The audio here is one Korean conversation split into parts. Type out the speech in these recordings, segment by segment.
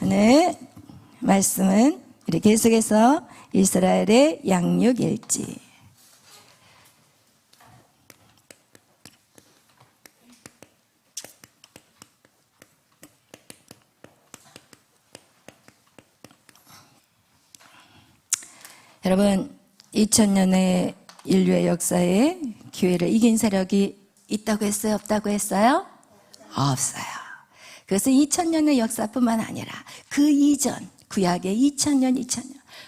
오늘 말씀은 우리 계속해서 이스라엘의 양육일지. 여러분, 2000년의 인류의 역사에 교회를 이긴 세력이 있다고 했어요? 없다고 했어요? 없어요. 그래서 2000년의 역사뿐만 아니라 그 이전, 구약의 2000년,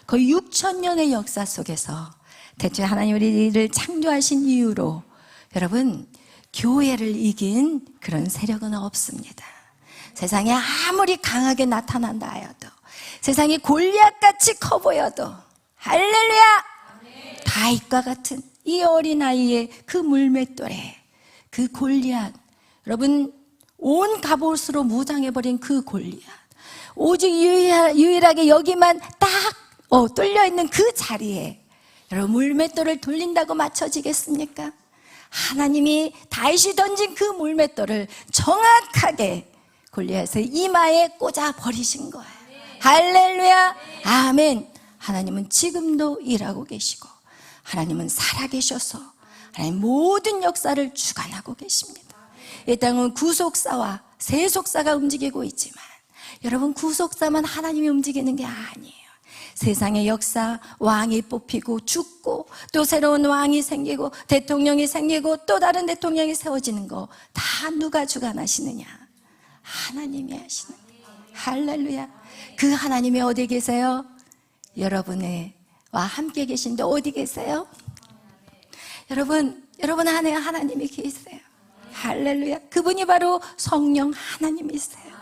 거의 6000년의 역사 속에서 대체 하나님 우리를 창조하신 이유로 여러분, 교회를 이긴 그런 세력은 없습니다. 세상에 아무리 강하게 나타난다 하여도, 세상이 골리앗같이 커 보여도, 할렐루야! 다윗과 같은 이 어린아이의 그 물맷돌에 그 골리앗, 여러분 온 갑옷으로 무장해버린 그 골리앗, 오직 유일하게 여기만 딱 뚫려있는 그 자리에 여러분 물맷돌을 돌린다고 맞춰지겠습니까? 하나님이 다윗이 던진 그 물맷돌을 정확하게 골리앗의 이마에 꽂아 버리신 거예요. 할렐루야! 아멘. 하나님은 지금도 일하고 계시고 하나님은 살아계셔서 하나님 모든 역사를 주관하고 계십니다. 이 땅은 구속사와 세속사가 움직이고 있지만 여러분, 구속사만 하나님이 움직이는 게 아니에요. 세상의 역사, 왕이 뽑히고 죽고 또 새로운 왕이 생기고 대통령이 생기고 또 다른 대통령이 세워지는 거 다 누가 주관하시느냐? 하나님이 하시는 거예요. 할렐루야. 그 하나님이 어디 계세요? 여러분과 함께 계신데 어디 계세요? 여러분 안에 하나님이 계세요. 할렐루야. 그분이 바로 성령 하나님이세요.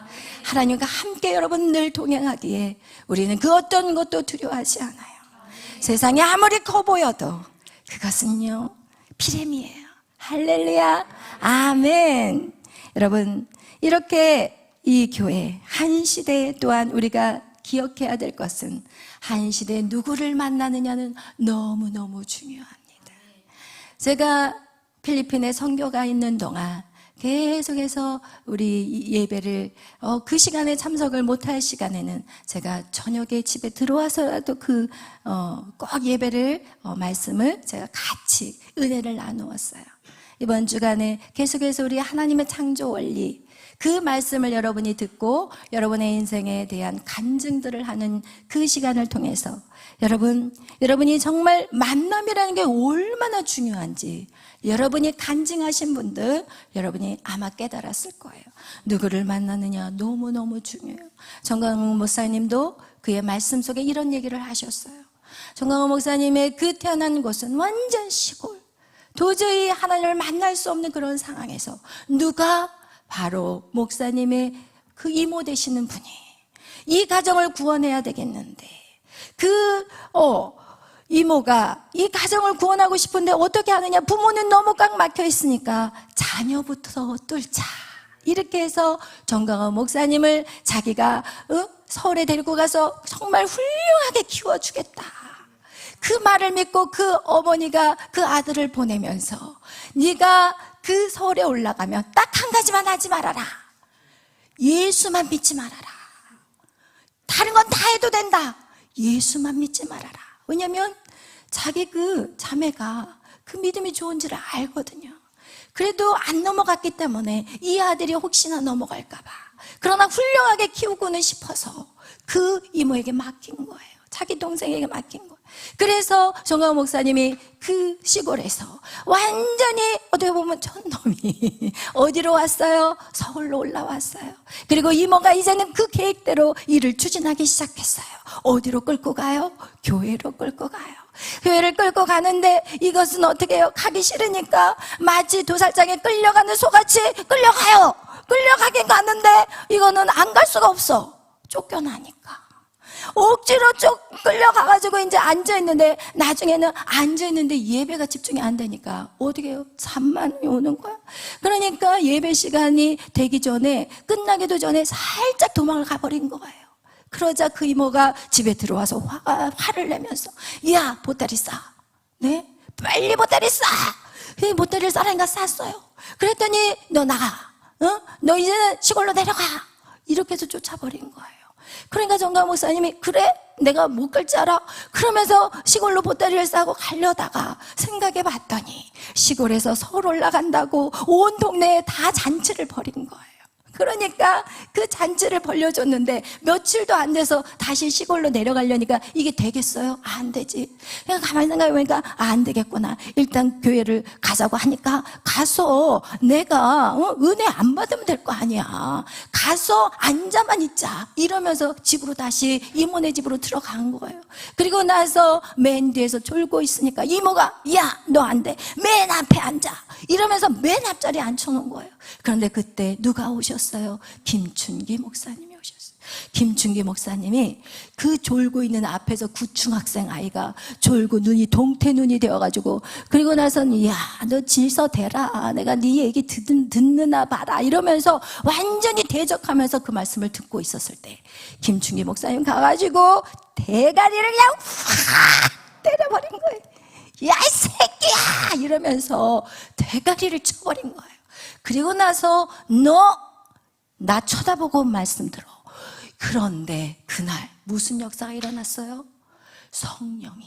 하나님과 함께 여러분 늘 동행하기에 우리는 그 어떤 것도 두려워하지 않아요. 세상이 아무리 커 보여도 그것은요 피렘이에요. 할렐루야. 아멘. 여러분, 이렇게 이 교회 한 시대에 또한 우리가 기억해야 될 것은 한 시대에 누구를 만나느냐는 너무너무 중요합니다. 제가 필리핀에 선교가 있는 동안 계속해서 우리 예배를 그 시간에 참석을 못할 시간에는 제가 저녁에 집에 들어와서라도 꼭 예배를 말씀을 제가 같이 은혜를 나누었어요. 이번 주간에 계속해서 우리 하나님의 창조 원리 그 말씀을 여러분이 듣고 여러분의 인생에 대한 간증들을 하는 그 시간을 통해서 여러분이 정말 만남이라는 게 얼마나 중요한지 여러분이 간증하신 분들 여러분이 아마 깨달았을 거예요. 누구를 만나느냐 너무너무 중요해요. 정강훈 목사님도 그의 말씀 속에 이런 얘기를 하셨어요. 정강훈 목사님의 그 태어난 곳은 완전 시골, 도저히 하나님을 만날 수 없는 그런 상황에서 누가 바로 목사님의 그 이모 되시는 분이 이 가정을 구원해야 되겠는데 이모가 이 가정을 구원하고 싶은데 어떻게 하느냐? 부모는 너무 꽉 막혀 있으니까 자녀부터 뚫자. 이렇게 해서 정강원 목사님을 자기가 서울에 데리고 가서 정말 훌륭하게 키워주겠다. 그 말을 믿고 그 어머니가 그 아들을 보내면서 네가 그 서울에 올라가면 딱 한 가지만 하지 말아라. 예수만 믿지 말아라. 다른 건 다 해도 된다. 예수만 믿지 말아라. 왜냐면 자기 그 자매가 그 믿음이 좋은지를 알거든요. 그래도 안 넘어갔기 때문에 이 아들이 혹시나 넘어갈까 봐. 그러나 훌륭하게 키우고는 싶어서 그 이모에게 맡긴 거예요. 자기 동생에게 맡긴 거예요. 그래서 정강훈 목사님이 그 시골에서 완전히 어떻게 보면 촌놈이 어디로 왔어요? 서울로 올라왔어요. 그리고 이모가 이제는 그 계획대로 일을 추진하기 시작했어요. 어디로 끌고 가요? 교회로 끌고 가요. 교회를 끌고 가는데 이것은 어떻게 해요? 가기 싫으니까 마치 도살장에 끌려가는 소같이 끌려가요. 끌려가긴 가는데 이거는 안 갈 수가 없어. 쫓겨나니까. 억지로 쭉 끌려가가지고 이제 앉아있는데 나중에는 앉아있는데 예배가 집중이 안 되니까 어떻게 해요? 산만이 오는 거야. 그러니까 예배 시간이 되기 전에 끝나기도 전에 살짝 도망을 가버린 거예요. 그러자 그 이모가 집에 들어와서 화를 내면서 야 보따리 싸. 네? 빨리 보따리 싸. 그 보따리를 싸라니까 쌌어요. 그랬더니 너 나가. 너 이제는 시골로 내려가. 이렇게 해서 쫓아버린 거예요. 그러니까 정강 목사님이 그래? 내가 못 갈 줄 알아? 그러면서 시골로 보따리를 싸고 가려다가 생각해 봤더니 시골에서 서울 올라간다고 온 동네에 다 잔치를 벌인 거예요. 그러니까 그 잔치를 벌려줬는데 며칠도 안 돼서 다시 시골로 내려가려니까 이게 되겠어요? 안 되지. 그냥 가만히 생각해보니까 안 되겠구나. 일단 교회를 가자고 하니까 가서 내가 은혜 안 받으면 될 거 아니야. 가서 앉아만 있자 이러면서 집으로 다시 이모네 집으로 들어간 거예요. 그리고 나서 맨 뒤에서 졸고 있으니까 이모가 야 너 안 돼. 맨 앞에 앉아 이러면서 맨 앞자리에 앉혀놓은 거예요. 그런데 그때 누가 오셨어요? 김춘기 목사님이 오셨어요. 김춘기 목사님이 그 졸고 있는 앞에서 구중학생 아이가 졸고 눈이 동태눈이 되어가지고 그리고 나서는 야 너 질서 대라 내가 네 얘기 듣느나 봐라 이러면서 완전히 대적하면서 그 말씀을 듣고 있었을 때 김춘기 목사님 가가지고 대가리를 그냥 확 때려버린 거예요. 야 이 새끼야 이러면서 대가리를 쳐버린 거예요. 그리고 나서 너 나 쳐다보고 말씀 들어. 그런데 그날 무슨 역사가 일어났어요? 성령이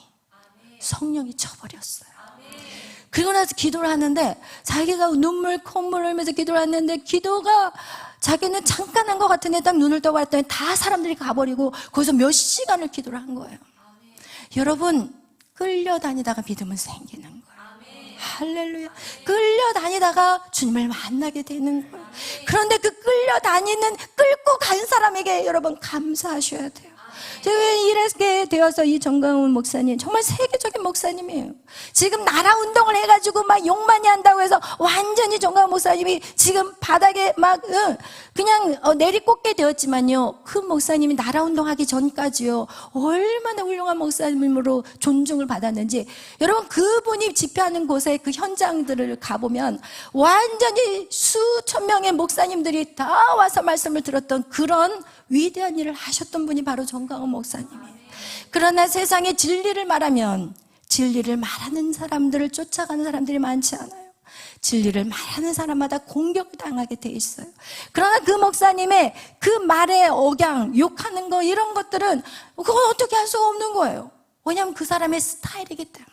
쳐버렸어요. 그리고 나서 기도를 하는데 자기가 눈물 콧물 흘리면서 기도를 했는데 기도가 자기는 잠깐 한 것 같은데 딱 눈을 떠봤더니 다 사람들이 가버리고 거기서 몇 시간을 기도를 한 거예요. 여러분 끌려다니다가 믿음은 생기는 거예요. 할렐루야. 끌려다니다가 주님을 만나게 되는 거예요. 그런데 그 끌려다니는 끌고 간 사람에게 여러분 감사하셔야 돼요. 제가 이렇게 되어서 이 정강훈 목사님 정말 세계적인 목사님이에요. 지금 나라 운동을 해가지고 막 욕 많이 한다고 해서 완전히 정강훈 목사님이 지금 바닥에 막 그냥 내리꽂게 되었지만요, 그 목사님이 나라 운동하기 전까지요 얼마나 훌륭한 목사님으로 존중을 받았는지 여러분 그분이 집회하는 곳에 그 현장들을 가보면 완전히 수천 명의 목사님들이 다 와서 말씀을 들었던 그런 위대한 일을 하셨던 분이 바로 정강훈 목사님이에요. 그러나 세상에 진리를 말하면 진리를 말하는 사람들을 쫓아가는 사람들이 많지 않아요. 진리를 말하는 사람마다 공격을 당하게 돼 있어요. 그러나 그 목사님의 그 말의 억양, 욕하는 거 이런 것들은 그건 어떻게 할 수가 없는 거예요. 왜냐하면 그 사람의 스타일이기 때문에.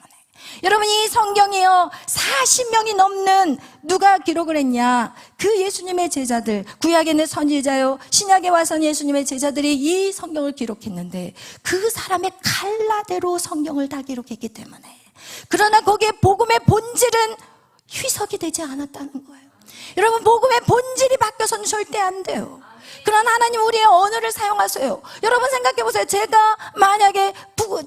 여러분 이 성경이요 40명이 넘는 누가 기록을 했냐, 그 예수님의 제자들, 구약에는 선지자요 신약에 와서는 예수님의 제자들이 이 성경을 기록했는데 그 사람의 칼라대로 성경을 다 기록했기 때문에, 그러나 거기에 복음의 본질은 희석이 되지 않았다는 거예요. 여러분 복음의 본질이 바뀌어서는 절대 안 돼요. 그러나 하나님 우리의 언어를 사용하세요. 여러분 생각해 보세요. 제가 만약에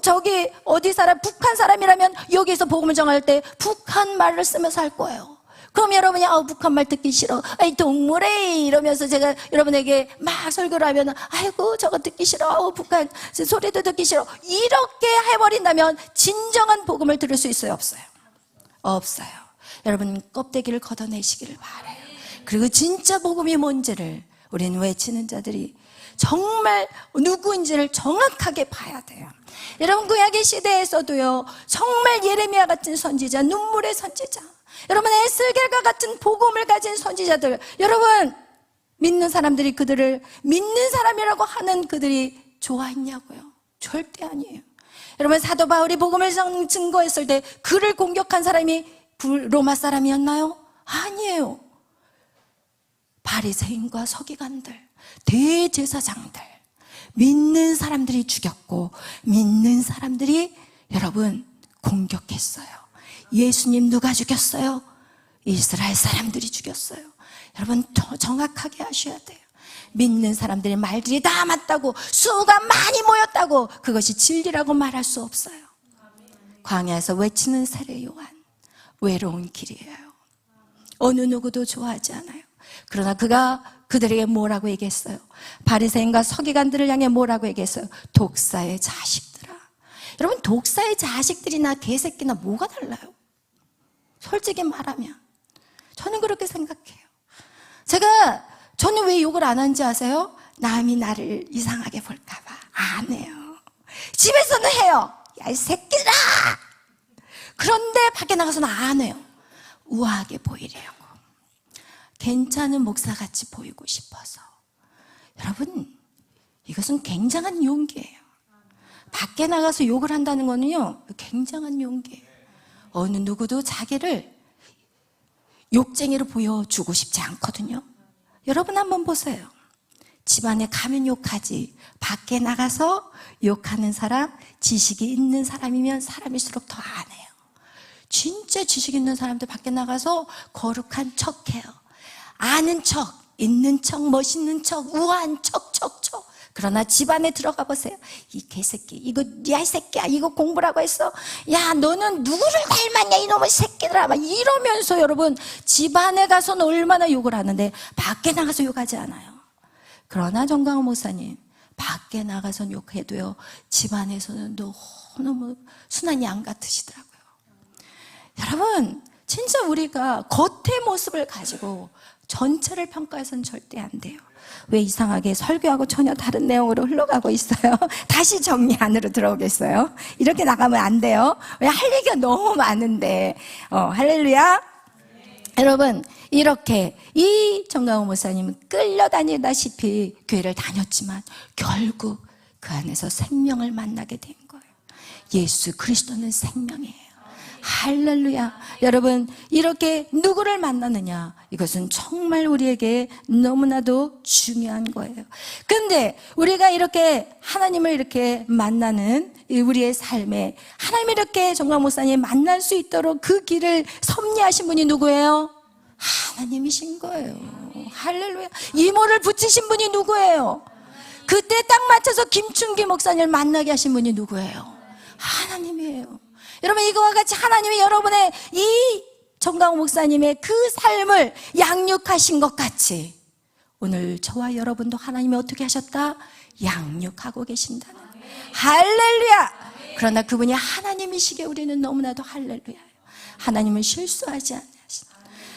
저기 어디 사람 북한 사람이라면 여기서 복음을 전할 때 북한 말을 쓰면서 할 거예요. 그럼 여러분이 북한 말 듣기 싫어, 아이 동물에 이러면서 제가 여러분에게 막 설교를 하면 아이고 저거 듣기 싫어, 북한 소리도 듣기 싫어 이렇게 해버린다면 진정한 복음을 들을 수 있어요? 없어요? 없어요. 여러분 껍데기를 걷어내시기를 바라요. 그리고 진짜 복음이 뭔지를 우리는 외치는 자들이 정말 누구인지를 정확하게 봐야 돼요. 여러분 구약의 시대에서도요 정말 예레미야 같은 선지자, 눈물의 선지자, 여러분 에스겔과 같은 복음을 가진 선지자들, 여러분 믿는 사람들이 그들을 믿는 사람이라고 하는 그들이 좋아했냐고요? 절대 아니에요. 여러분 사도 바울이 복음을 증거했을 때 그를 공격한 사람이 로마 사람이었나요? 아니에요. 바리새인과 서기관들, 대제사장들, 믿는 사람들이 죽였고 믿는 사람들이 여러분 공격했어요. 예수님 누가 죽였어요? 이스라엘 사람들이 죽였어요. 여러분 더 정확하게 하셔야 돼요. 믿는 사람들의 말들이 다 맞다고, 수가 많이 모였다고 그것이 진리라고 말할 수 없어요. 광야에서 외치는 세례 요한, 외로운 길이에요. 어느 누구도 좋아하지 않아요. 그러나 그가 그들에게 뭐라고 얘기했어요? 바리새인과 서기관들을 향해 뭐라고 얘기했어요? 독사의 자식들아. 여러분 독사의 자식들이나 개새끼나 뭐가 달라요? 솔직히 말하면 저는 그렇게 생각해요. 저는 왜 욕을 안 하는지 아세요? 남이 나를 이상하게 볼까 봐 안 해요. 집에서는 해요. 야 이 새끼들아. 그런데 밖에 나가서는 안 해요. 우아하게 보이려고, 괜찮은 목사같이 보이고 싶어서. 여러분 이것은 굉장한 용기예요. 밖에 나가서 욕을 한다는 거는요, 굉장한 용기예요. 어느 누구도 자기를 욕쟁이로 보여주고 싶지 않거든요. 여러분 한번 보세요. 집안에 가면 욕하지, 밖에 나가서 욕하는 사람, 지식이 있는 사람이면 사람일수록 더 안 해요. 진짜 지식 있는 사람들 밖에 나가서 거룩한 척해요. 아는 척, 있는 척, 멋있는 척, 우아한 척. 그러나 집안에 들어가 보세요. 이 개새끼, 이거 야 이 새끼야, 이거 공부라고 했어? 야, 너는 누구를 닮았냐 이놈의 새끼들아, 막 이러면서 여러분 집안에 가서는 얼마나 욕을 하는데 밖에 나가서 욕하지 않아요. 그러나 정강호 목사님, 밖에 나가서 욕해도요, 집안에서는 너무 순한 양 같으시더라고요. 여러분, 진짜 우리가 겉의 모습을 가지고 전체를 평가해서는 절대 안 돼요. 왜 이상하게 설교하고 전혀 다른 내용으로 흘러가고 있어요? 다시 정리 안으로 들어오겠어요? 이렇게 나가면 안 돼요. 왜 할 얘기가 너무 많은데. 할렐루야. 여러분, 이렇게 이 정강호 목사님은 끌려다니다시피 교회를 다녔지만 결국 그 안에서 생명을 만나게 된 거예요. 예수 그리스도는 생명이에요. 할렐루야. 여러분, 이렇게 누구를 만나느냐, 이것은 정말 우리에게 너무나도 중요한 거예요. 근데 우리가 이렇게 하나님을 이렇게 만나는 우리의 삶에 하나님을 이렇게 정강 목사님 만날 수 있도록 그 길을 섭리하신 분이 누구예요? 하나님이신 거예요. 할렐루야. 이모를 붙이신 분이 누구예요? 그때 딱 맞춰서 김춘기 목사님을 만나게 하신 분이 누구예요? 하나님이에요. 여러분, 이거와 같이 하나님이 여러분의 이 정강호 목사님의 그 삶을 양육하신 것 같이 오늘 저와 여러분도 하나님이 어떻게 하셨다? 양육하고 계신다는 거예요. 할렐루야. 그러나 그분이 하나님이시기에 우리는 너무나도 할렐루야예요. 하나님은 실수하지 않으시다.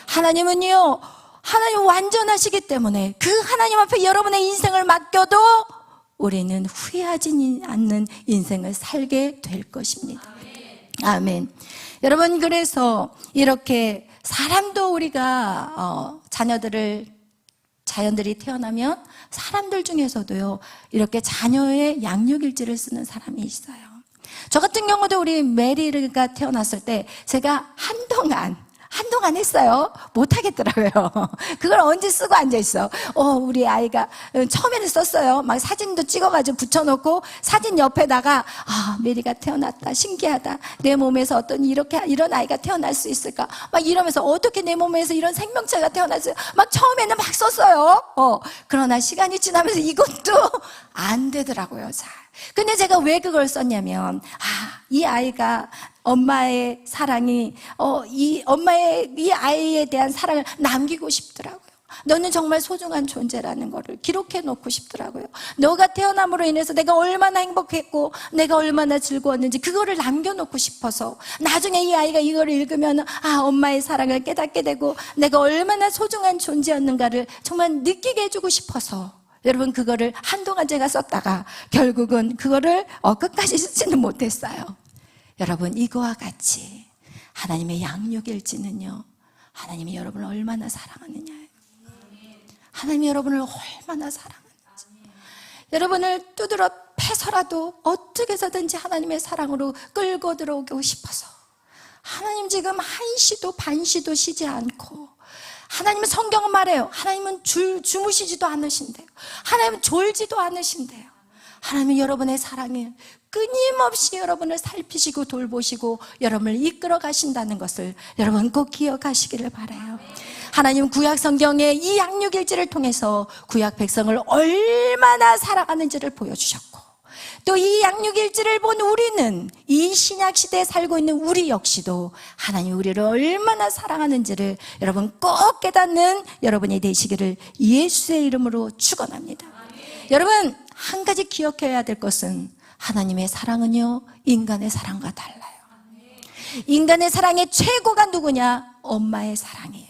하나님은요, 하나님 완전하시기 때문에 그 하나님 앞에 여러분의 인생을 맡겨도 우리는 후회하지 않는 인생을 살게 될 것입니다. 아멘. 여러분, 그래서 이렇게 사람도 우리가 자녀들이 태어나면 사람들 중에서도요, 이렇게 자녀의 양육일지를 쓰는 사람이 있어요. 저 같은 경우도 우리 메리가 태어났을 때 제가 한동안 했어요. 못하겠더라고요. 그걸 언제 쓰고 앉아있어. 우리 아이가 처음에는 썼어요. 막 사진도 찍어가지고 붙여놓고 사진 옆에다가 메리가 태어났다, 신기하다, 내 몸에서 이런 아이가 태어날 수 있을까, 막 이러면서 어떻게 내 몸에서 이런 생명체가 태어났어요. 막 처음에는 막 썼어요. 그러나 시간이 지나면서 이것도 안 되더라고요. 잘. 근데 제가 왜 그걸 썼냐면, 이 아이가 엄마의 사랑이, 이 아이에 대한 사랑을 남기고 싶더라고요. 너는 정말 소중한 존재라는 거를 기록해 놓고 싶더라고요. 너가 태어남으로 인해서 내가 얼마나 행복했고 내가 얼마나 즐거웠는지 그거를 남겨놓고 싶어서, 나중에 이 아이가 이거를 읽으면 엄마의 사랑을 깨닫게 되고 내가 얼마나 소중한 존재였는가를 정말 느끼게 해주고 싶어서, 여러분, 그거를 한동안 제가 썼다가 결국은 그거를 끝까지 쓰지는 못했어요. 여러분, 이거와 같이 하나님의 양육일지는요, 하나님이 여러분을 얼마나 사랑하느냐예요. 하나님이 여러분을 얼마나 사랑하는지. 여러분을 두드러 패서라도 어떻게 해서든지 하나님의 사랑으로 끌고 들어오고 싶어서, 하나님 지금 한시도 반시도 쉬지 않고, 하나님은 성경은 말해요. 하나님은 주무시지도 않으신대요. 하나님은 졸지도 않으신대요. 하나님은 여러분의 사랑에 끊임없이 여러분을 살피시고 돌보시고 여러분을 이끌어 가신다는 것을 여러분 꼭 기억하시기를 바라요. 하나님은 구약 성경의 이 양육일지를 통해서 구약 백성을 얼마나 사랑하는지를 보여주셨고, 또 이 양육일지를 본 우리는, 이 신약시대에 살고 있는 우리 역시도 하나님이 우리를 얼마나 사랑하는지를 여러분 꼭 깨닫는 여러분이 되시기를 예수의 이름으로 축원합니다. 여러분, 한 가지 기억해야 될 것은 하나님의 사랑은요, 인간의 사랑과 달라요. 인간의 사랑의 최고가 누구냐? 엄마의 사랑이에요.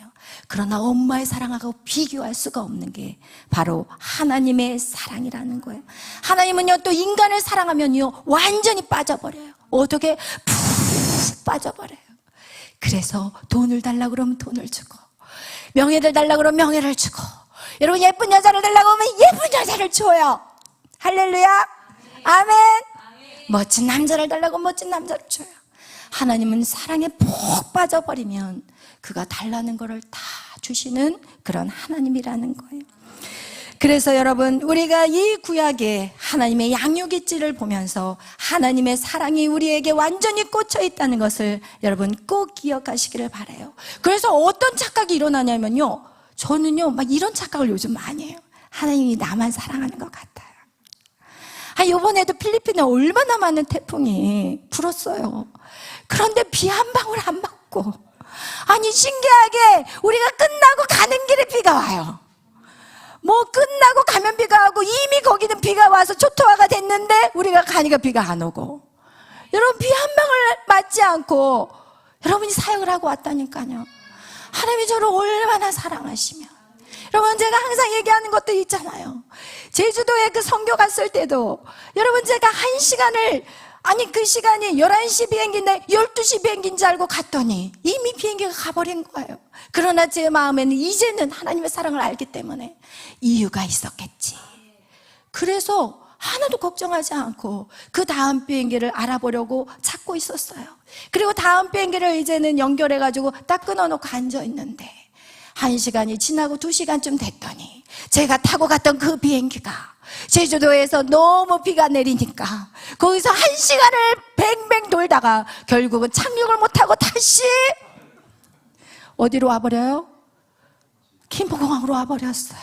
그러나 엄마의 사랑하고 비교할 수가 없는 게 바로 하나님의 사랑이라는 거예요. 하나님은요, 또 인간을 사랑하면요, 완전히 빠져버려요. 어떻게? 푹 빠져버려요. 그래서 돈을 달라고 그러면 돈을 주고, 명예를 달라고 그러면 명예를 주고, 여러분 예쁜 여자를 달라고 하면 예쁜 여자를 줘요. 할렐루야. 아멘. 멋진 남자를 달라고 멋진 남자를 줘요. 하나님은 사랑에 푹 빠져버리면 그가 달라는 것을 다 주시는 그런 하나님이라는 거예요. 그래서 여러분, 우리가 이 구약에 하나님의 양육의지를 보면서 하나님의 사랑이 우리에게 완전히 꽂혀 있다는 것을 여러분 꼭 기억하시기를 바라요. 그래서 어떤 착각이 일어나냐면요, 저는요 막 이런 착각을 요즘 많이 해요. 하나님이 나만 사랑하는 것 같아요. 이번에도 필리핀에 얼마나 많은 태풍이 불었어요. 그런데 비 한 방울 안 맞고, 아니 신기하게 우리가 끝나고 가는 길에 비가 와요. 뭐 끝나고 가면 비가 오고, 이미 거기는 비가 와서 초토화가 됐는데 우리가 가니까 비가 안 오고, 여러분 비 한 방울 맞지 않고 여러분이 사역을 하고 왔다니까요. 하나님이 저를 얼마나 사랑하시면. 여러분, 제가 항상 얘기하는 것도 있잖아요. 제주도에 그 선교 갔을 때도 여러분, 제가 1시간을, 아니 그 시간이 11시 비행기인데 12시 비행기인 줄 알고 갔더니 이미 비행기가 가버린 거예요. 그러나 제 마음에는 이제는 하나님의 사랑을 알기 때문에 이유가 있었겠지. 그래서 하나도 걱정하지 않고 그 다음 비행기를 알아보려고 찾고 있었어요. 그리고 다음 비행기를 이제는 연결해가지고 딱 끊어놓고 앉아있는데 1시간이 지나고 2시간쯤 됐더니 제가 타고 갔던 그 비행기가 제주도에서 너무 비가 내리니까 거기서 1시간을 뱅뱅 돌다가 결국은 착륙을 못하고 다시 어디로 와버려요? 김포공항으로 와버렸어요.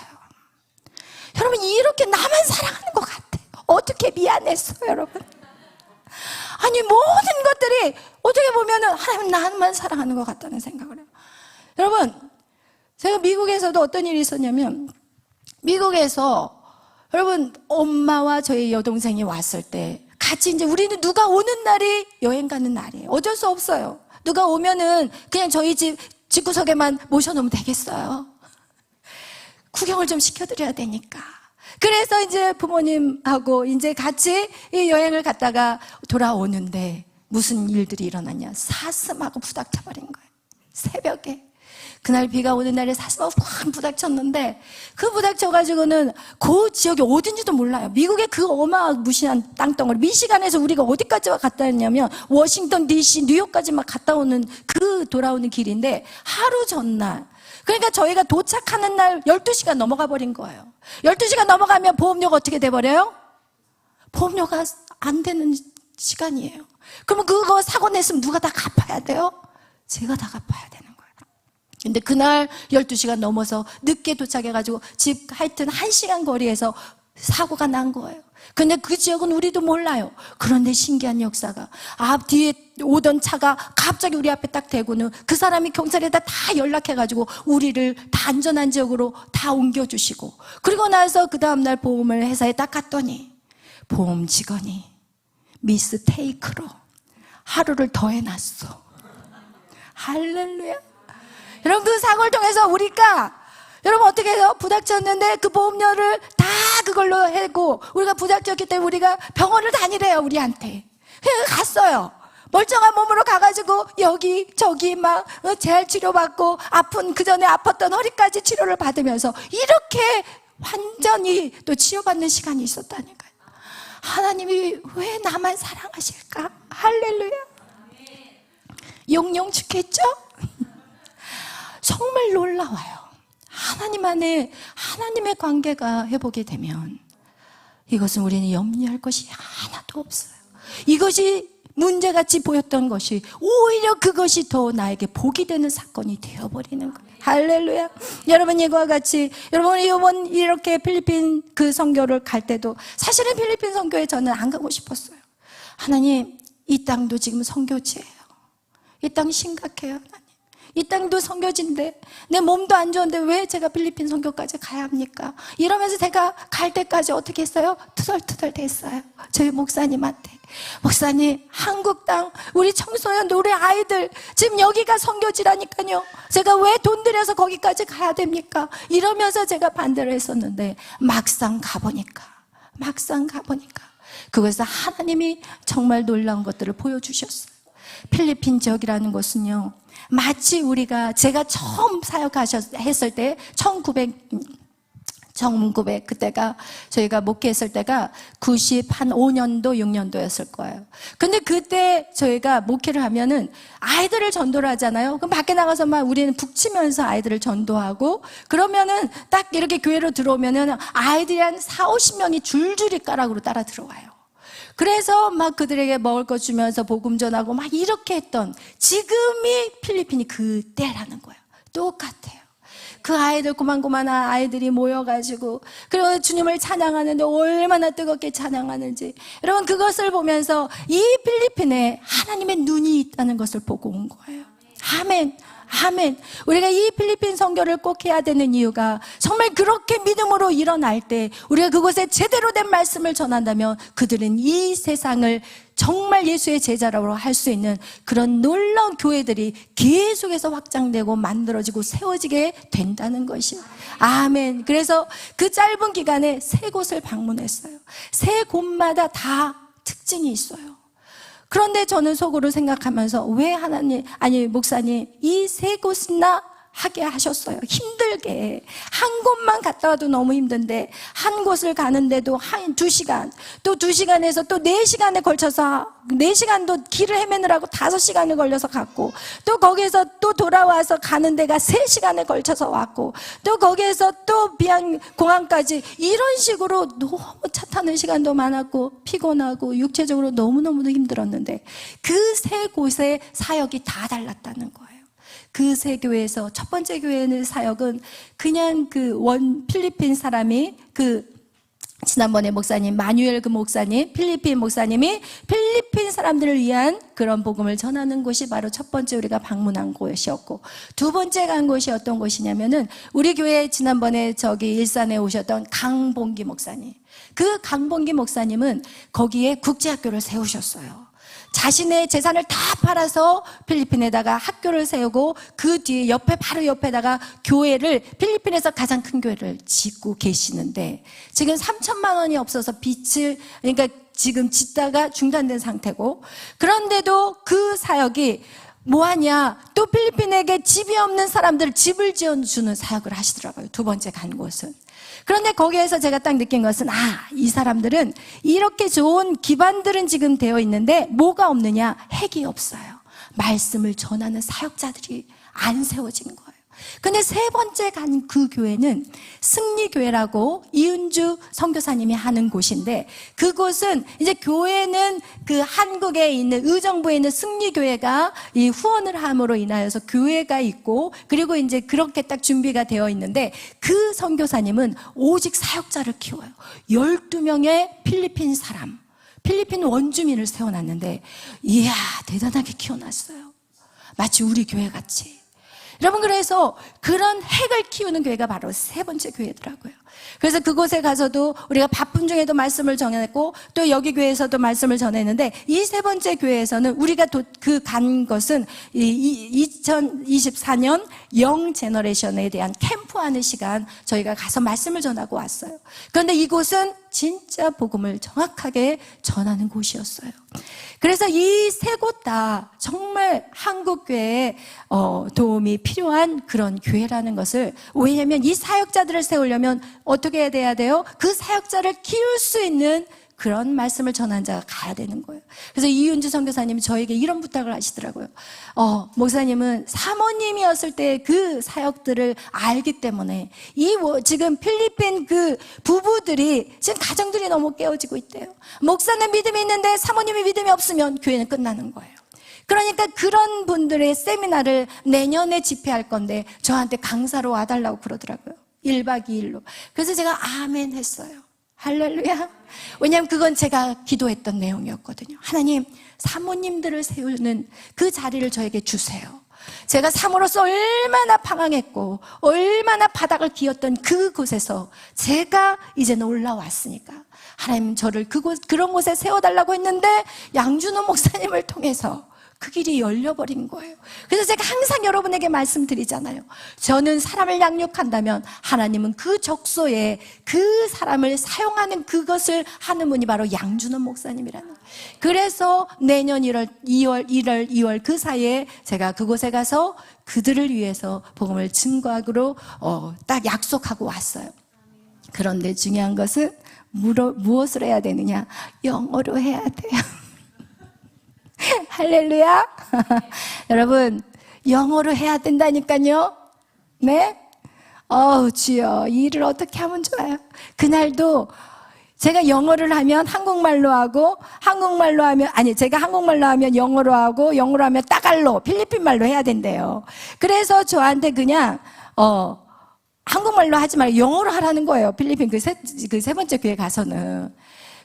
여러분, 이렇게 나만 사랑하는 것 같아요. 어떻게 미안했어요, 여러분. 아니 모든 것들이 어떻게 보면은 하나님 나만 사랑하는 것 같다는 생각을 해요. 여러분, 제가 미국에서도 어떤 일이 있었냐면, 미국에서 여러분 엄마와 저희 여동생이 왔을 때 같이 이제 우리는 누가 오는 날이 여행 가는 날이에요. 어쩔 수 없어요. 누가 오면은 그냥 저희 집 집구석에만 모셔놓으면 되겠어요. 구경을 좀 시켜드려야 되니까. 그래서 이제 부모님하고 이제 같이 이 여행을 갔다가 돌아오는데 무슨 일들이 일어났냐. 사슴하고 부닥쳐버린 거예요. 새벽에. 그날 비가 오는 날에 사슴하고 확 부닥쳤는데, 그 부닥쳐가지고는 그 지역이 어딘지도 몰라요. 미국의 그 어마어마한 무시한 땅덩어리, 미시간에서 우리가 어디까지 갔다 왔냐면 워싱턴 DC, 뉴욕까지 막 갔다 오는 그 돌아오는 길인데, 하루 전날, 그러니까 저희가 도착하는 날 12시가 넘어가 버린 거예요. 12시가 넘어가면 보험료가 어떻게 돼버려요? 보험료가 안 되는 시간이에요. 그러면 그거 사고 냈으면 누가 다 갚아야 돼요? 제가 다 갚아야 되는 거예요. 근데 그날 12시가 넘어서 늦게 도착해가지고 집 하여튼 1시간 거리에서 사고가 난 거예요. 근데 그 지역은 우리도 몰라요. 그런데 신기한 역사가, 앞 뒤에 오던 차가 갑자기 우리 앞에 딱 대고는 그 사람이 경찰에다 다 연락해가지고 우리를 다 안전한 지역으로 다 옮겨주시고, 그리고 나서 그 다음날 보험을 회사에 딱 갔더니 보험 직원이 미스테이크로 하루를 더 해놨어. 할렐루야. 여러분, 그 사고를 통해서 우리가, 여러분 어떻게 해요? 부닥쳤는데 그 보험료를 다 그걸로 해고, 우리가 부닥쳤기 때문에 우리가 병원을 다니래요, 우리한테. 그래서 갔어요. 멀쩡한 몸으로 가가지고 여기 저기 막 재활 치료받고, 아픈, 그전에 아팠던 허리까지 치료를 받으면서 이렇게 완전히 또 치유받는 시간이 있었다니까요. 하나님이 왜 나만 사랑하실까? 할렐루야. 용용 죽겠죠? 정말 놀라워요. 하나님 안에 하나님의 관계가 회복이 되면 이것은 우리는 염려할 것이 하나도 없어요. 이것이 문제같이 보였던 것이 오히려 그것이 더 나에게 복이 되는 사건이 되어버리는 거예요. 할렐루야. 여러분, 이거와 같이 여러분 이번 이렇게 필리핀 그 선교를 갈 때도 사실은 필리핀 선교에 저는 안 가고 싶었어요. 하나님, 이 땅도 지금 선교지예요. 이 땅 심각해요, 하나님. 이 땅도 선교지인데 내 몸도 안 좋은데 왜 제가 필리핀 선교까지 가야 합니까? 이러면서 제가 갈 때까지 어떻게 했어요? 투덜투덜 됐어요. 저희 목사님한테, 목사님, 한국 땅 우리 청소년들, 우리 아이들 지금 여기가 선교지라니까요. 제가 왜 돈 들여서 거기까지 가야 됩니까? 이러면서 제가 반대를 했었는데 막상 가보니까 그것에서 하나님이 정말 놀라운 것들을 보여주셨어요. 필리핀 지역이라는 곳은요, 마치 제가 처음 사역했을 때 1900, 그때가 저희가 목회했을 때가 95년도 6년도였을 거예요. 근데 그때 저희가 목회를 하면은 아이들을 전도를 하잖아요. 그럼 밖에 나가서 막 우리는 북치면서 아이들을 전도하고, 그러면은 딱 이렇게 교회로 들어오면은 아이들이 한 4, 50명이 줄줄이 가락으로 따라 들어와요. 그래서 막 그들에게 먹을 거 주면서 복음 전하고 막 이렇게 했던, 지금이 필리핀이 그때라는 거예요. 똑같아요. 그 아이들, 고만고만한 아이들이 모여가지고, 그리고 주님을 찬양하는데 얼마나 뜨겁게 찬양하는지, 여러분 그것을 보면서 이 필리핀에 하나님의 눈이 있다는 것을 보고 온 거예요. 아멘. 아멘. 우리가 이 필리핀 선교를 꼭 해야 되는 이유가, 정말 그렇게 믿음으로 일어날 때 우리가 그곳에 제대로 된 말씀을 전한다면 그들은 이 세상을 정말 예수의 제자라고 할 수 있는 그런 놀라운 교회들이 계속해서 확장되고 만들어지고 세워지게 된다는 것이에요. 아멘. 그래서 그 짧은 기간에 3곳을 방문했어요. 3곳마다 다 특징이 있어요. 그런데 저는 속으로 생각하면서, 왜 하나님, 아니 목사님 이 3곳이나 하게 하셨어요? 힘들게. 한 곳만 갔다 와도 너무 힘든데 한 곳을 가는데도 한 2시간, 또 2시간에서 또 4시간에 걸쳐서, 4시간도 길을 헤매느라고 5시간을 걸려서 갔고, 또 거기에서 또 돌아와서 가는 데가 3시간에 걸쳐서 왔고, 또 거기에서 또 비행 공항까지, 이런 식으로 너무 차 타는 시간도 많았고 피곤하고 육체적으로 너무너무도 힘들었는데 그 3곳의 사역이 다 달랐다는 거예요. 그 3교회에서 첫 번째 교회는 사역은 그냥 필리핀 사람이, 지난번에 목사님, 마뉴엘 목사님, 필리핀 목사님이 필리핀 사람들을 위한 그런 복음을 전하는 곳이 바로 첫 번째 우리가 방문한 곳이었고, 두 번째 간 곳이 어떤 곳이냐면은 우리 교회 지난번에 일산에 오셨던 강봉기 목사님. 그 강봉기 목사님은 거기에 국제학교를 세우셨어요. 자신의 재산을 다 팔아서 필리핀에다가 학교를 세우고, 그 뒤에 바로 옆에다가 교회를, 필리핀에서 가장 큰 교회를 짓고 계시는데, 지금 3천만 원이 없어서 그러니까 지금 짓다가 중단된 상태고, 그런데도 그 사역이 뭐하냐, 또 필리핀에게 집이 없는 사람들 집을 지어주는 사역을 하시더라고요. 두 번째 간 곳은. 그런데 거기에서 제가 딱 느낀 것은, 이 사람들은 이렇게 좋은 기반들은 지금 되어 있는데 뭐가 없느냐? 핵이 없어요. 말씀을 전하는 사역자들이 안 세워진 거예요. 근데 3번째 간 그 교회는 승리교회라고 이은주 선교사님이 하는 곳인데, 그곳은 이제 교회는 그 한국에 있는 의정부에 있는 승리교회가 이 후원을 함으로 인하여서 교회가 있고, 그리고 이제 그렇게 딱 준비가 되어 있는데, 그 선교사님은 오직 사역자를 키워요. 12명의 필리핀 사람, 필리핀 원주민을 세워놨는데, 이야, 대단하게 키워놨어요. 마치 우리 교회 같이. 여러분, 그래서 그런 핵을 키우는 교회가 바로 3번째 교회더라고요. 그래서 그곳에 가서도 우리가 바쁜 중에도 말씀을 전했고, 또 여기 교회에서도 말씀을 전했는데, 이 3번째 교회에서는 우리가 간 것은 2024년 영 제너레이션에 대한 캠프하는 시간, 저희가 가서 말씀을 전하고 왔어요. 그런데 이곳은 진짜 복음을 정확하게 전하는 곳이었어요. 그래서 이 3곳 다 정말 한국교회에 도움이 필요한 그런 교회라는 것을, 왜냐하면 이 사역자들을 세우려면 어떻게 해야 돼요? 그 사역자를 키울 수 있는 그런 말씀을 전한 자가 가야 되는 거예요. 그래서 이윤주 선교사님이 저에게 이런 부탁을 하시더라고요. 목사님은 사모님이었을 때 그 사역들을 알기 때문에 지금 필리핀 그 부부들이 지금 가정들이 너무 깨어지고 있대요. 목사는 믿음이 있는데 사모님이 믿음이 없으면 교회는 끝나는 거예요. 그러니까 그런 분들의 세미나를 내년에 집회할 건데 저한테 강사로 와달라고 그러더라고요. 1박 2일로. 그래서 제가 아멘 했어요. 할렐루야. 왜냐하면 그건 제가 기도했던 내용이었거든요. 하나님, 사모님들을 세우는 그 자리를 저에게 주세요. 제가 사모로서 얼마나 방황했고 얼마나 바닥을 기었던 그곳에서 제가 이제는 올라왔으니까 하나님, 저를 그런 곳에 세워달라고 했는데 양준호 목사님을 통해서 그 길이 열려버린 거예요. 그래서 제가 항상 여러분에게 말씀드리잖아요. 저는 사람을 양육한다면 하나님은 그 적소에 그 사람을 사용하는 그것을 하는 분이 바로 양준원 목사님이라는 거예요. 그래서 내년 1월 그 사이에 제가 그곳에 가서 그들을 위해서 복음을 증거하기로 딱 약속하고 왔어요. 그런데 중요한 것은 무엇을 해야 되느냐? 영어로 해야 돼요. 할렐루야. 여러분, 영어로 해야 된다니까요. 네? 주여, 이 일을 어떻게 하면 좋아요? 그날도 제가 영어를 하면 한국말로 하고, 제가 한국말로 하면 영어로 하고, 영어로 하면 따갈로, 필리핀 말로 해야 된대요. 그래서 저한테 그냥, 한국말로 하지 말고 영어로 하라는 거예요. 필리핀 그 세 번째 교회 가서는.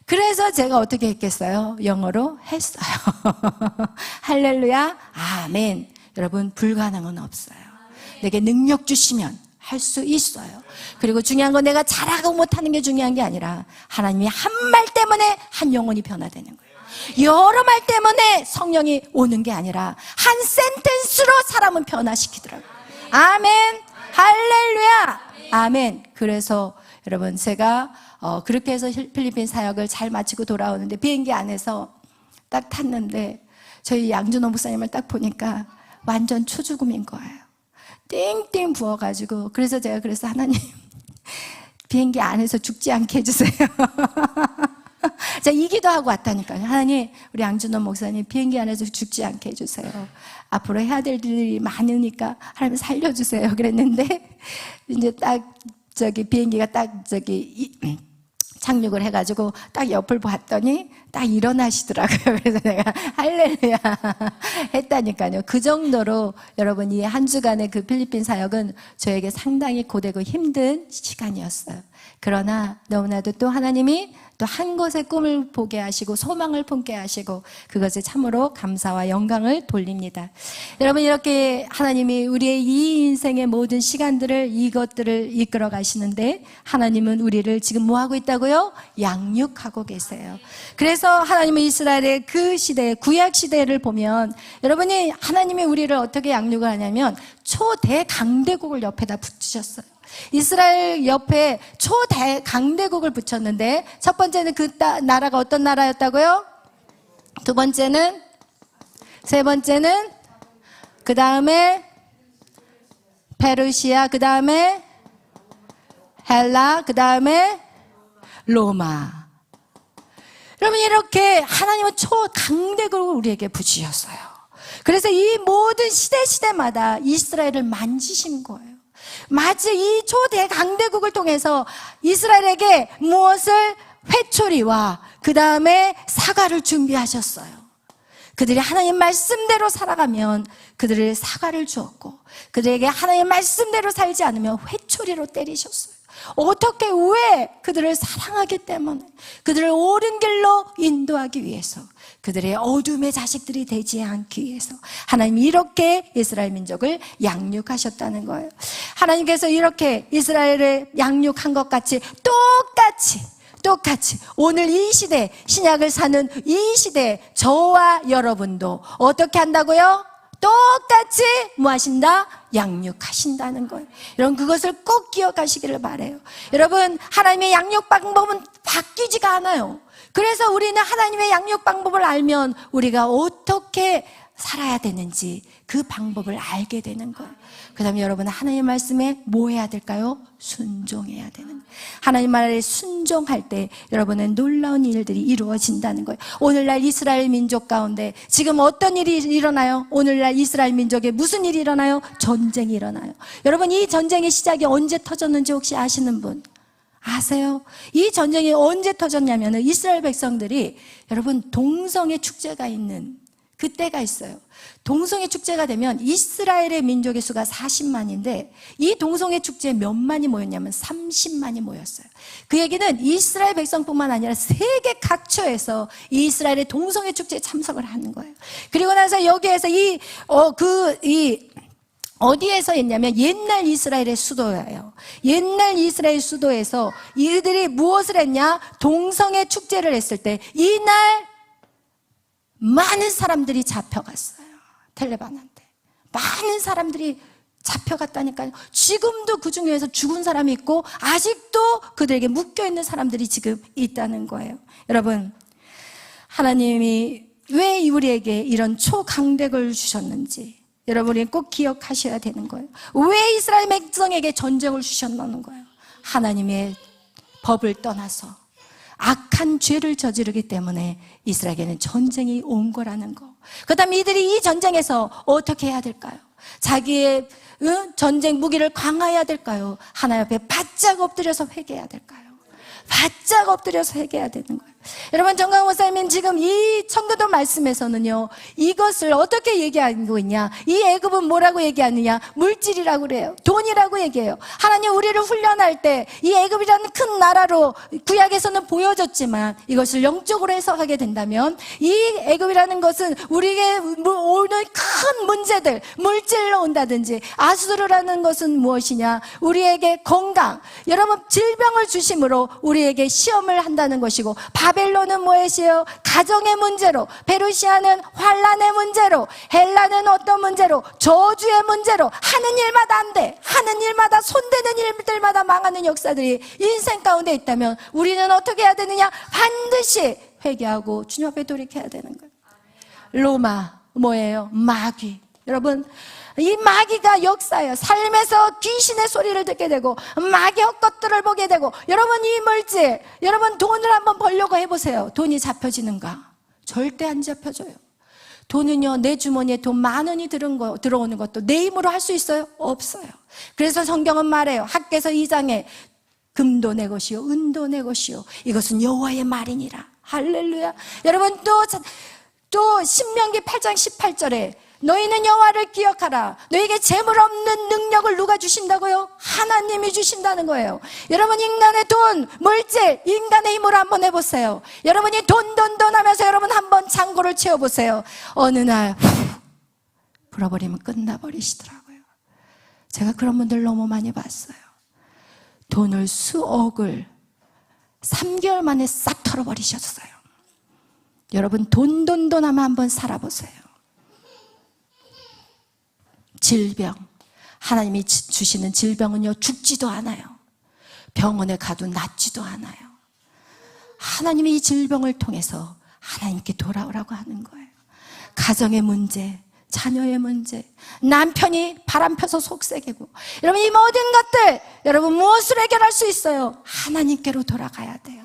그래서 제가 어떻게 했겠어요? 영어로 했어요. 할렐루야. 아멘. 여러분, 불가능은 없어요. 내게 능력 주시면 할 수 있어요. 그리고 중요한 건 내가 잘하고 못하는 게 중요한 게 아니라 하나님이 한 말 때문에 한 영혼이 변화되는 거예요. 여러 말 때문에 성령이 오는 게 아니라 한 센텐스로 사람은 변화시키더라고요. 아멘. 할렐루야. 아멘. 그래서 여러분, 제가 그렇게 해서 필리핀 사역을 잘 마치고 돌아오는데 비행기 안에서 딱 탔는데 저희 양준호 목사님을 딱 보니까 완전 초죽음인 거예요. 띵띵 부어가지고. 그래서 제가 하나님, 비행기 안에서 죽지 않게 해주세요. 제가 이 기도하고 왔다니까요. 하나님, 우리 양준호 목사님 비행기 안에서 죽지 않게 해주세요. 앞으로 해야 될 일이 많으니까 하나님 살려주세요. 그랬는데 이제 비행기가 착륙을 해가지고 딱 옆을 봤더니 딱 일어나시더라고요. 그래서 내가 할렐루야 했다니까요. 그 정도로 여러분, 이 한 주간의 그 필리핀 사역은 저에게 상당히 고되고 힘든 시간이었어요. 그러나 너무나도 또 하나님이 또 한 곳의 꿈을 보게 하시고 소망을 품게 하시고 그것에 참으로 감사와 영광을 돌립니다. 여러분, 이렇게 하나님이 우리의 이 인생의 모든 시간들을, 이것들을 이끌어 가시는데 하나님은 우리를 지금 뭐 하고 있다고요? 양육하고 계세요. 그래서 하나님은 이스라엘의 그 시대, 구약 시대를 보면 여러분이 하나님이 우리를 어떻게 양육을 하냐면 초대강대국을 옆에다 붙이셨어요. 이스라엘 옆에 초대강대국을 붙였는데 첫 번째는 그 나라가 어떤 나라였다고요? 두 번째는, 세 번째는, 그 다음에 페르시아, 그 다음에 헬라, 그 다음에 로마. 여러분, 이렇게 하나님은 초강대국을 우리에게 붙이셨어요. 그래서 이 모든 시대마다 이스라엘을 만지신 거예요. 마치 이 초대강대국을 통해서 이스라엘에게 무엇을? 회초리와 그 다음에 사과를 준비하셨어요. 그들이 하나님 말씀대로 살아가면 그들을 사과를 주었고, 그들에게 하나님 말씀대로 살지 않으면 회초리로 때리셨어요. 어떻게? 왜? 그들을 사랑하기 때문에, 그들을 옳은 길로 인도하기 위해서, 그들의 어둠의 자식들이 되지 않기 위해서 하나님이 이렇게 이스라엘 민족을 양육하셨다는 거예요. 하나님께서 이렇게 이스라엘을 양육한 것 같이 똑같이 오늘 이 시대, 신약을 사는 이 시대 저와 여러분도 어떻게 한다고요? 똑같이 뭐 하신다? 양육하신다는 거예요. 여러분, 그것을 꼭 기억하시기를 바라요. 여러분, 하나님의 양육 방법은 바뀌지가 않아요. 그래서 우리는 하나님의 양육 방법을 알면 우리가 어떻게 살아야 되는지 그 방법을 알게 되는 거예요. 그 다음에 여러분은 하나님의 말씀에 뭐 해야 될까요? 순종해야 되는 거예요. 하나님 말에 순종할 때 여러분은 놀라운 일들이 이루어진다는 거예요. 오늘날 이스라엘 민족 가운데 지금 어떤 일이 일어나요? 오늘날 이스라엘 민족에 무슨 일이 일어나요? 전쟁이 일어나요. 여러분, 이 전쟁의 시작이 언제 터졌는지 혹시 아시는 분? 아세요? 이 전쟁이 언제 터졌냐면 이스라엘 백성들이, 여러분, 동성애 축제가 있는 그때가 있어요. 동성애 축제가 되면 이스라엘의 민족의 수가 40만인데 이 동성애 축제에 몇 만이 모였냐면 30만이 모였어요. 그 얘기는 이스라엘 백성뿐만 아니라 세계 각처에서 이 이스라엘의 동성애 축제에 참석을 하는 거예요. 그리고 나서 여기에서 어디에서 했냐면 옛날 이스라엘의 수도예요. 옛날 이스라엘 수도에서 이들이 무엇을 했냐? 동성애 축제를 했을 때 이날 많은 사람들이 잡혀갔어요. 텔레반한테 많은 사람들이 잡혀갔다니까요. 지금도 그 중에서 죽은 사람이 있고 아직도 그들에게 묶여있는 사람들이 지금 있다는 거예요. 여러분, 하나님이 왜 우리에게 이런 초강대국을 주셨는지 여러분이 꼭 기억하셔야 되는 거예요. 왜 이스라엘 백성에게 전쟁을 주셨다는 거예요? 하나님의 법을 떠나서 악한 죄를 저지르기 때문에 이스라엘에게는 전쟁이 온 거라는 거. 그 다음에 이들이 이 전쟁에서 어떻게 해야 될까요? 자기의 전쟁 무기를 강화해야 될까요? 하나님 앞에 바짝 엎드려서 회개해야 될까요? 바짝 엎드려서 회개해야 되는 거예요. 여러분, 정강 목사님은 지금 이 청교도 말씀에서는요, 이것을 어떻게 얘기하고 있냐? 이 애굽은 뭐라고 얘기하느냐? 물질이라고 그래요. 돈이라고 얘기해요. 하나님 우리를 훈련할 때 이 애굽이라는 큰 나라로 구약에서는 보여졌지만 이것을 영적으로 해석하게 된다면 이 애굽이라는 것은 우리에게 오는 큰 문제들, 물질로 온다든지, 아수르라는 것은 무엇이냐? 우리에게 건강, 여러분 질병을 주심으로 우리에게 시험을 한다는 것이고, 바벨론은 무엇이에요? 가정의 문제로, 페르시아는 환란의 문제로, 헬라는 어떤 문제로? 저주의 문제로, 하는 일마다 안 돼, 하는 일마다 손대는 일들마다 망하는 역사들이 인생 가운데 있다면 우리는 어떻게 해야 되느냐? 반드시 회개하고 주님 앞에 돌이켜야 되는 거예요. 로마 뭐예요? 마귀. 여러분, 이 마귀가 역사예요. 삶에서 귀신의 소리를 듣게 되고 마귀 헛것들을 보게 되고, 여러분 이 물질, 여러분 돈을 한번 벌려고 해보세요. 돈이 잡혀지는가? 절대 안 잡혀져요. 돈은요, 내 주머니에 돈 10,000원이 들어오는 것도 내 힘으로 할 수 있어요? 없어요. 그래서 성경은 말해요. 학개서 2장에 금도 내 것이요 은도 내 것이요 이것은 여호와의 말이니라. 할렐루야. 여러분 또 신명기 8장 18절에 너희는 여호와를 기억하라. 너에게 재물 없는 능력을 누가 주신다고요? 하나님이 주신다는 거예요. 여러분, 인간의 돈, 물질, 인간의 힘으로 한번 해보세요. 여러분이 돈 하면서 여러분 한번 창고를 채워보세요. 어느 날 불어버리면 끝나버리시더라고요. 제가 그런 분들 너무 많이 봤어요. 돈을 수억을 3개월 만에 싹 털어버리셨어요. 여러분 돈 하면 한번 살아보세요. 질병, 하나님이 주시는 질병은요 죽지도 않아요. 병원에 가도 낫지도 않아요. 하나님이 이 질병을 통해서 하나님께 돌아오라고 하는 거예요. 가정의 문제, 자녀의 문제, 남편이 바람 펴서 속썩이고, 여러분 이 모든 것들 여러분 무엇을 해결할 수 있어요? 하나님께로 돌아가야 돼요.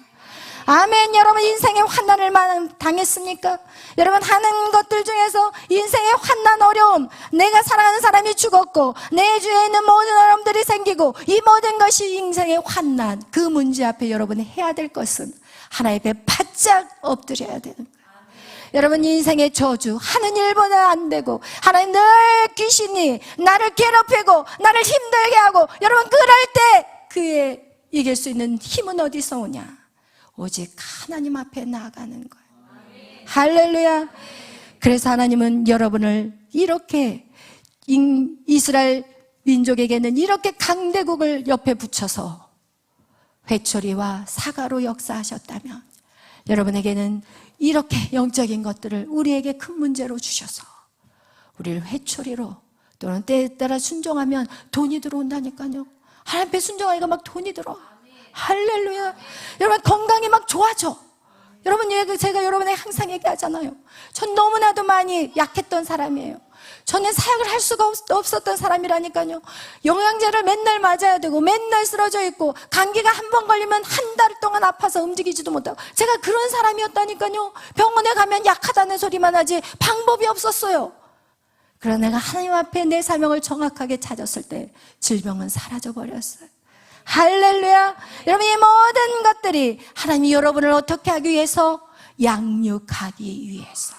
아멘. 여러분 인생의 환난을 당했습니까? 여러분 하는 것들 중에서 인생의 환난, 어려움, 내가 사랑하는 사람이 죽었고 내 주위에 있는 모든 어려움들이 생기고, 이 모든 것이 인생의 환난, 그 문제 앞에 여러분이 해야 될 것은 하나님 앞에 바짝 엎드려야 되는 거예요. 여러분 인생의 저주, 하는 일보다 안 되고 하나님 늘 귀신이 나를 괴롭히고 나를 힘들게 하고, 여러분 그럴 때 그의 이길 수 있는 힘은 어디서 오냐? 오직 하나님 앞에 나아가는 거예요. 할렐루야. 그래서 하나님은 여러분을 이렇게 이스라엘 민족에게는 이렇게 강대국을 옆에 붙여서 회초리와 사과로 역사하셨다면, 여러분에게는 이렇게 영적인 것들을 우리에게 큰 문제로 주셔서 우리를 회초리로, 또는 때에 따라 순종하면 돈이 들어온다니까요. 하나님 앞에 순종하니까 막 돈이 들어와. 할렐루야. 여러분 건강이 막 좋아져. 여러분 제가 여러분에게 항상 얘기하잖아요. 전 너무나도 많이 약했던 사람이에요. 저는 사역을 할 수가 없었던 사람이라니까요. 영양제를 맨날 맞아야 되고 맨날 쓰러져 있고, 감기가 한 번 걸리면 한 달 동안 아파서 움직이지도 못하고, 제가 그런 사람이었다니까요. 병원에 가면 약하다는 소리만 하지 방법이 없었어요. 그러나 내가 하나님 앞에 내 사명을 정확하게 찾았을 때 질병은 사라져버렸어요. 할렐루야. 여러분 이 모든 것들이 하나님이 여러분을 어떻게 하기 위해서? 양육하기 위해서.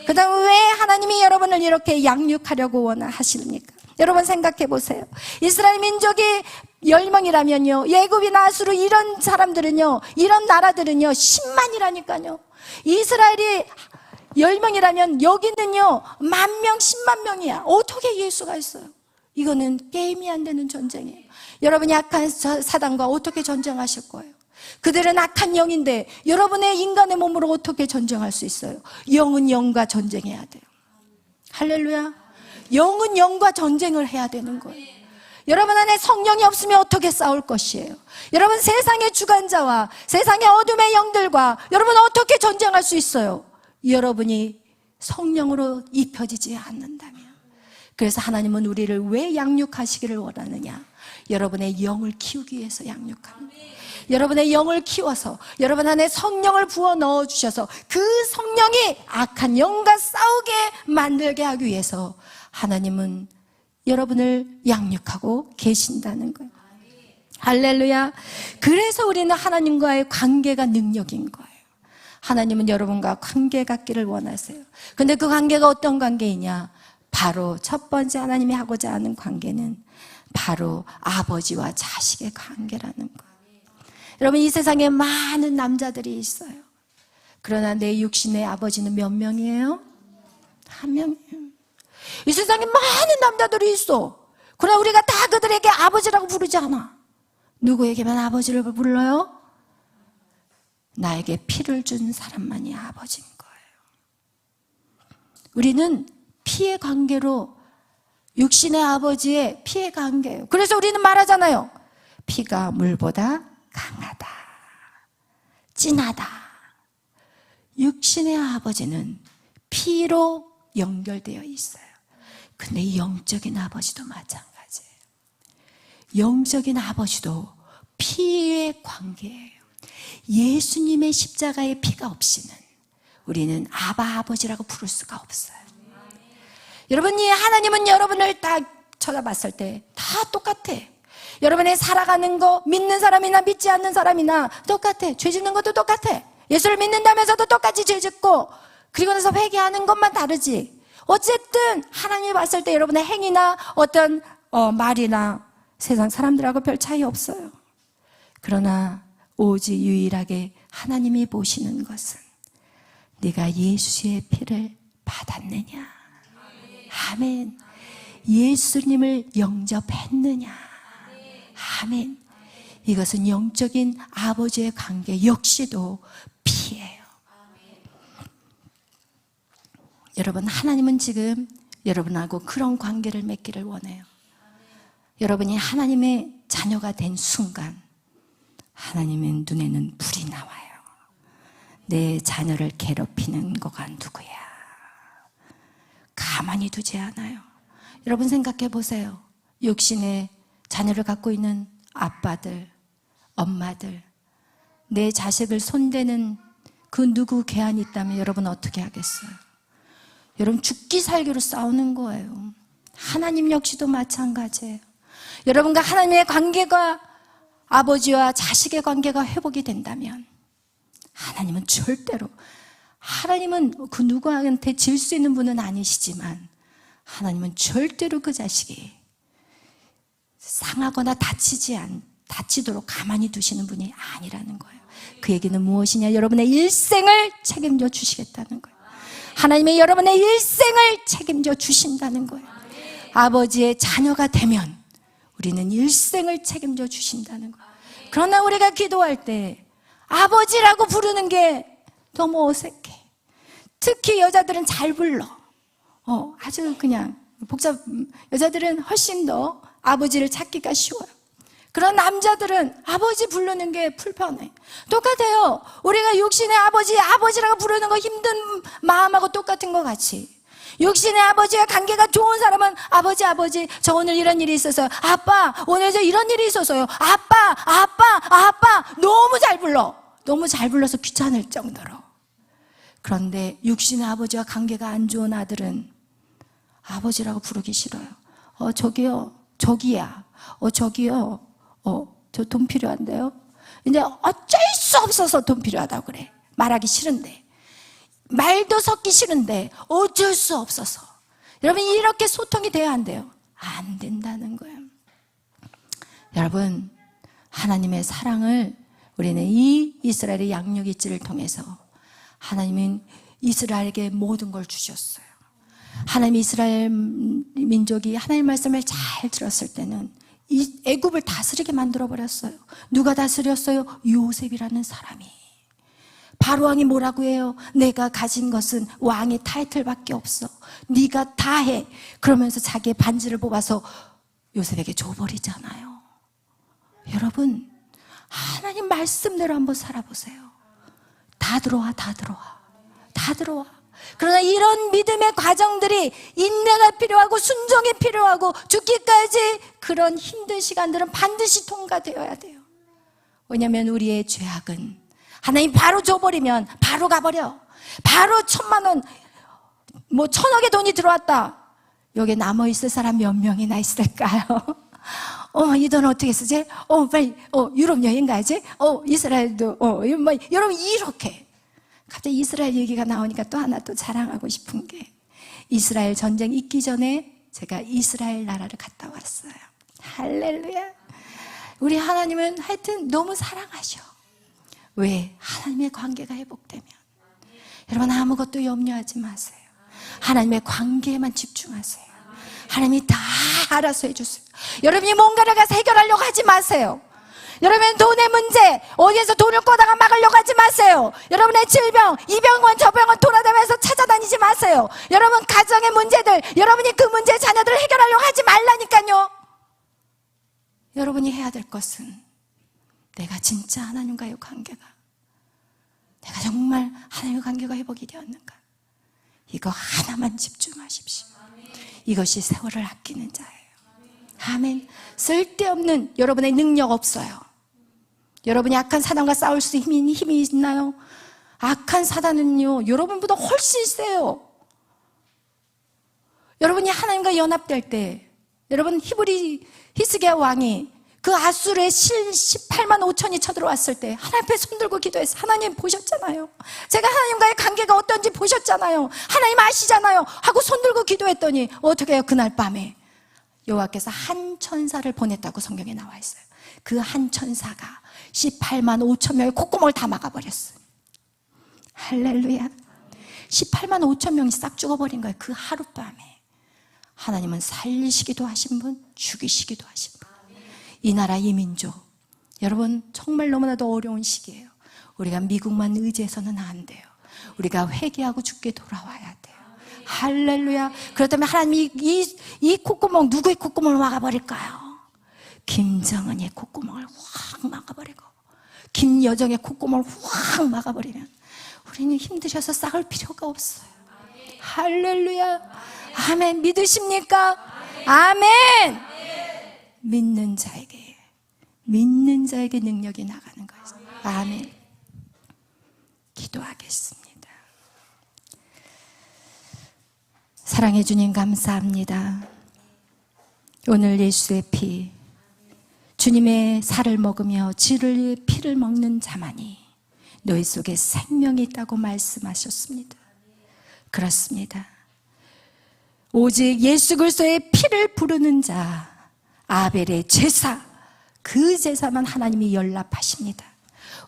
그 다음 왜 하나님이 여러분을 이렇게 양육하려고 원하십니까? 여러분 생각해 보세요. 이스라엘 민족이 10명이라면요, 예굽이나 아수르 이런 사람들은요, 이런 나라들은요 10만이라니까요. 이스라엘이 10명이라면 여기는요 10,000명, 10만 명이야. 어떻게 예수가 있어요? 이거는 게임이 안 되는 전쟁이에요. 여러분이 악한 사단과 어떻게 전쟁하실 거예요? 그들은 악한 영인데 여러분의 인간의 몸으로 어떻게 전쟁할 수 있어요? 영은 영과 전쟁해야 돼요. 할렐루야. 영은 영과 전쟁을 해야 되는 거예요. 여러분 안에 성령이 없으면 어떻게 싸울 것이에요? 여러분 세상의 주관자와 세상의 어둠의 영들과 여러분 어떻게 전쟁할 수 있어요? 여러분이 성령으로 입혀지지 않는다면. 그래서 하나님은 우리를 왜 양육하시기를 원하느냐? 여러분의 영을 키우기 위해서 양육합니다. 여러분의 영을 키워서 여러분 안에 성령을 부어 넣어주셔서 그 성령이 악한 영과 싸우게 만들게 하기 위해서 하나님은 여러분을 양육하고 계신다는 거예요. 할렐루야. 그래서 우리는 하나님과의 관계가 능력인 거예요. 하나님은 여러분과 관계 갖기를 원하세요. 근데 그 관계가 어떤 관계이냐? 바로 첫 번째 하나님이 하고자 하는 관계는 바로 아버지와 자식의 관계라는 거예요. 여러분, 이 세상에 많은 남자들이 있어요. 그러나 내 육신의 아버지는 몇 명이에요? 한 명이에요. 이 세상에 많은 남자들이 있어. 그러나 우리가 다 그들에게 아버지라고 부르지 않아. 누구에게만 아버지를 불러요? 나에게 피를 준 사람만이 아버지인 거예요. 우리는 피의 관계로, 육신의 아버지의 피의 관계예요. 그래서 우리는 말하잖아요. 피가 물보다 강하다, 진하다. 육신의 아버지는 피로 연결되어 있어요. 근데 영적인 아버지도 마찬가지예요. 영적인 아버지도 피의 관계예요. 예수님의 십자가의 피가 없이는 우리는 아바 아버지라고 부를 수가 없어요. 여러분이 하나님은 여러분을 다 쳐다봤을 때 다 똑같아. 여러분의 살아가는 거 믿는 사람이나 믿지 않는 사람이나 똑같아. 죄 짓는 것도 똑같아. 예수를 믿는다면서도 똑같이 죄 짓고 그리고 나서 회개하는 것만 다르지. 어쨌든 하나님이 봤을 때 여러분의 행위나 어떤 말이나 세상 사람들하고 별 차이 없어요. 그러나 오직 유일하게 하나님이 보시는 것은 네가 예수의 피를 받았느냐. 아멘. 예수님을 영접했느냐. 아멘. 이것은 영적인 아버지의 관계 역시도 피예요. 여러분, 하나님은 지금 여러분하고 그런 관계를 맺기를 원해요. 여러분이 하나님의 자녀가 된 순간 하나님의 눈에는 불이 나와요. 내 자녀를 괴롭히는 거가 누구야? 가만히 두지 않아요. 여러분 생각해 보세요. 육신의 자녀를 갖고 있는 아빠들, 엄마들, 내 자식을 손대는 그 누구 괴한이 있다면 여러분 어떻게 하겠어요? 여러분 죽기 살기로 싸우는 거예요. 하나님 역시도 마찬가지예요. 여러분과 하나님의 관계가 아버지와 자식의 관계가 회복이 된다면 하나님은 절대로, 하나님은 그 누구한테 질 수 있는 분은 아니시지만 하나님은 절대로 그 자식이 상하거나 다치도록 가만히 두시는 분이 아니라는 거예요. 그 얘기는 무엇이냐? 여러분의 일생을 책임져 주시겠다는 거예요. 하나님의 여러분의 일생을 책임져 주신다는 거예요. 아버지의 자녀가 되면 우리는 일생을 책임져 주신다는 거예요. 그러나 우리가 기도할 때 아버지라고 부르는 게 너무 어색해. 특히 여자들은 잘 불러. 아주 그냥 여자들은 훨씬 더 아버지를 찾기가 쉬워요. 그런 남자들은 아버지 부르는 게 불편해. 똑같아요. 우리가 육신의 아버지라고 부르는 거 힘든 마음하고 똑같은 것 같이, 육신의 아버지와 관계가 좋은 사람은 아버지 저 오늘 이런 일이 있어서, 아빠 오늘 저 이런 일이 있어서요, 아빠 너무 잘 불러서 귀찮을 정도로. 그런데 육신의 아버지와 관계가 안 좋은 아들은 아버지라고 부르기 싫어요. 저기야, 저기요, 저 돈 필요한데요. 근데 어쩔 수 없어서 돈 필요하다고 그래. 말하기 싫은데, 말도 섞기 싫은데 어쩔 수 없어서. 여러분, 이렇게 소통이 돼야 안 돼요? 안 된다는 거예요. 여러분, 하나님의 사랑을 우리는 이 이스라엘의 양육이지를 통해서 하나님은 이스라엘에게 모든 걸 주셨어요. 하나님, 이스라엘 민족이 하나님 말씀을 잘 들었을 때는 이 애굽을 다스리게 만들어버렸어요. 누가 다스렸어요? 요셉이라는 사람이. 바로왕이 뭐라고 해요? 내가 가진 것은 왕의 타이틀밖에 없어, 네가 다 해. 그러면서 자기의 반지를 뽑아서 요셉에게 줘버리잖아요. 여러분, 하나님 말씀대로 한번 살아보세요. 다 들어와. 그러나 이런 믿음의 과정들이 인내가 필요하고 순종이 필요하고 죽기까지 그런 힘든 시간들은 반드시 통과되어야 돼요. 왜냐하면 우리의 죄악은 하나님 바로 줘버리면 바로 가버려. 바로 1,000,000원, 1,000억의 돈이 들어왔다. 여기 남아있을 사람 몇 명이나 있을까요? 이 돈 어떻게 쓰지? 빨리, 유럽 여행 가야지? 이스라엘도, 여러분, 이렇게. 갑자기 이스라엘 얘기가 나오니까 또 하나 또 자랑하고 싶은 게, 이스라엘 전쟁 있기 전에 제가 이스라엘 나라를 갔다 왔어요. 할렐루야. 우리 하나님은 하여튼 너무 사랑하셔. 왜? 하나님의 관계가 회복되면. 여러분, 아무것도 염려하지 마세요. 하나님의 관계에만 집중하세요. 하나님이 다 알아서 해주세요. 여러분이 뭔가를 가서 해결하려고 하지 마세요. 여러분, 돈의 문제, 어디에서 돈을 꺼다가 막으려고 하지 마세요. 여러분의 질병, 이 병원 저 병원 돌아다니면서 찾아다니지 마세요. 여러분 가정의 문제들, 여러분이 그 문제 자녀들을 해결하려고 하지 말라니까요. 여러분이 해야 될 것은, 내가 진짜 하나님과의 관계가, 내가 정말 하나님의 관계가 회복이 되었는가, 이거 하나만 집중하십시오. 이것이 세월을 아끼는 자예요. 아멘. 쓸데없는 여러분의 능력 없어요. 여러분이 악한 사단과 싸울 수 있는 힘이 있나요? 악한 사단은요, 여러분보다 훨씬 세요. 여러분이 하나님과 연합될 때, 여러분 히스기야 왕이 그 아수르의 185,000이 쳐들어왔을 때 하나님 앞에 손들고 기도했어요. 하나님 보셨잖아요. 제가 하나님과의 관계가 어떤지 보셨잖아요. 하나님 아시잖아요. 하고 손들고 기도했더니 어떻게 해요? 그날 밤에 여호와께서 한 천사를 보냈다고 성경에 나와 있어요. 그 한 천사가 185,000명의 콧구멍을 다 막아버렸어요. 할렐루야. 185,000명이 싹 죽어버린 거예요. 그 하룻밤에. 하나님은 살리시기도 하신 분, 죽이시기도 하신 분. 이 나라 이 민족, 여러분 정말 너무나도 어려운 시기예요. 우리가 미국만 의지해서는 안 돼요. 우리가 회개하고 죽게 돌아와야 돼요. 할렐루야. 그렇다면 하나님이 이 콧구멍, 누구의 콧구멍을 막아버릴까요? 김정은의 콧구멍을 확 막아버리고, 김여정의 콧구멍을 확 막아버리면 우리는 힘드셔서 싸울 필요가 없어요. 할렐루야. 아멘. 믿으십니까? 아멘. 믿는 자에게 능력이 나가는 거예요. 아멘. 기도하겠습니다. 사랑해 주님 감사합니다. 오늘 예수의 피, 주님의 살을 먹으며 주의 피를 먹는 자만이 너희 속에 생명이 있다고 말씀하셨습니다. 그렇습니다. 오직 예수 그리스도의 피를 부르는 자, 아벨의 제사, 그 제사만 하나님이 연락하십니다.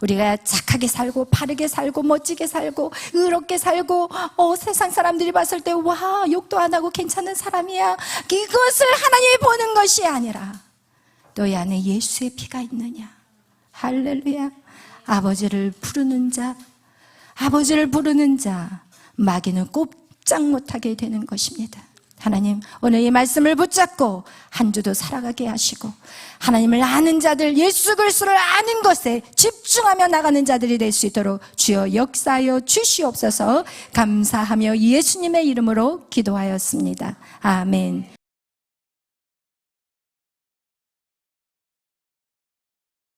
우리가 착하게 살고 바르게 살고 멋지게 살고 의롭게 살고 세상 사람들이 봤을 때 와, 욕도 안 하고 괜찮은 사람이야, 이것을 하나님이 보는 것이 아니라 너희 안에 예수의 피가 있느냐. 할렐루야. 아버지를 부르는 자, 마귀는 꼼짝 못하게 되는 것입니다. 하나님, 오늘 이 말씀을 붙잡고 한 주도 살아가게 하시고, 하나님을 아는 자들, 예수 그리스도를 아는 것에 집중하며 나가는 자들이 될 수 있도록 주여 역사하여 주시옵소서. 감사하며 예수님의 이름으로 기도하였습니다. 아멘.